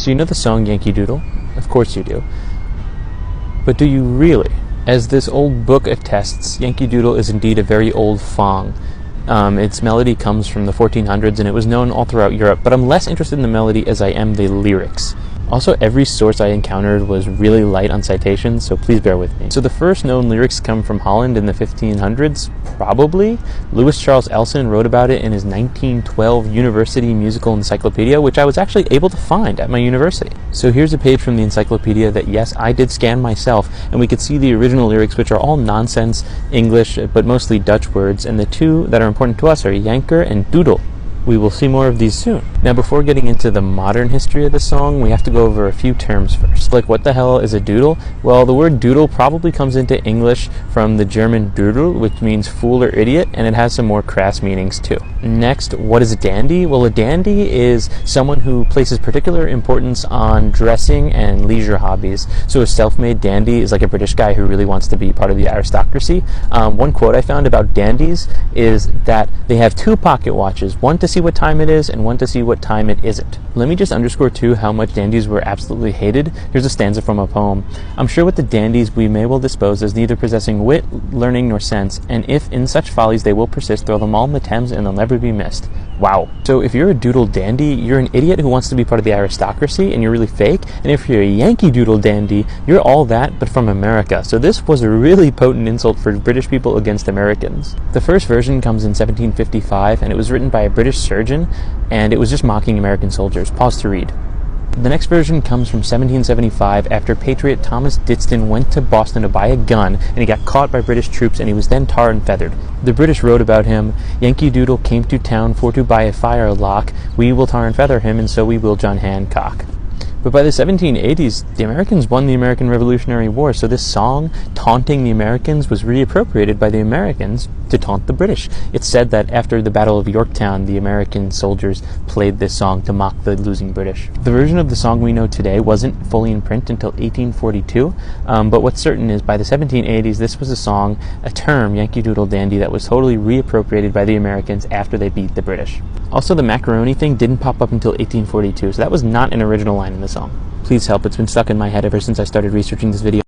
So you know the song Yankee Doodle? Of course you do. But do you really? As this old book attests, Yankee Doodle is indeed a very old song. Its melody comes from the 1400s and it was known all throughout Europe, but I'm less interested in the melody as I am the lyrics. Also, every source I encountered was really light on citations, so please bear with me. So the first known lyrics come from Holland in the 1500s, probably. Louis Charles Elson wrote about it in his 1912 University Musical Encyclopedia, which I was actually able to find at my university. So here's a page from the encyclopedia that, yes, I did scan myself, and we could see the original lyrics, which are all nonsense English, but mostly Dutch words, and the two that are important to us are Yanker and Doodle. We will see more of these soon. Now, before getting into the modern history of the song, we have to go over a few terms first. Like, what the hell is a doodle? Well, the word doodle probably comes into English from the German Dudel, which means fool or idiot, and it has some more crass meanings too. Next, what is a dandy? Well, a dandy is someone who places particular importance on dressing and leisure hobbies. So a self-made dandy is like a British guy who really wants to be part of the aristocracy. One quote I found about dandies is that they have two pocket watches, one to see what time it is and one to see what time it isn't. Let me just underscore too how much dandies were absolutely hated. Here's a stanza from a poem. I'm sure with the dandies we may well dispose as neither possessing wit, learning, nor sense, and if in such follies they will persist, throw them all in the Thames and they'll never be missed. Wow. So if you're a doodle dandy, you're an idiot who wants to be part of the aristocracy and you're really fake, and if you're a Yankee Doodle dandy, you're all that but from America. So this was a really potent insult for British people against Americans. The first version comes in 1755 and it was written by a British surgeon, and it was just mocking American soldiers. Pause to read. The next version comes from 1775 after patriot Thomas Ditston went to Boston to buy a gun and he got caught by British troops and he was then tarred and feathered. The British wrote about him, Yankee Doodle came to town for to buy a firelock, we will tar and feather him and so we will John Hancock. But by the 1780s, the Americans won the American Revolutionary War, so this song, taunting the Americans, was reappropriated by the Americans to taunt the British. It's said that after the Battle of Yorktown, the American soldiers played this song to mock the losing British. The version of the song we know today wasn't fully in print until 1842, but what's certain is by the 1780s, this was a song, a term, Yankee Doodle Dandy, that was totally reappropriated by the Americans after they beat the British. Also, the macaroni thing didn't pop up until 1842, so that was not an original line in the song. Please help, it's been stuck in my head ever since I started researching this video.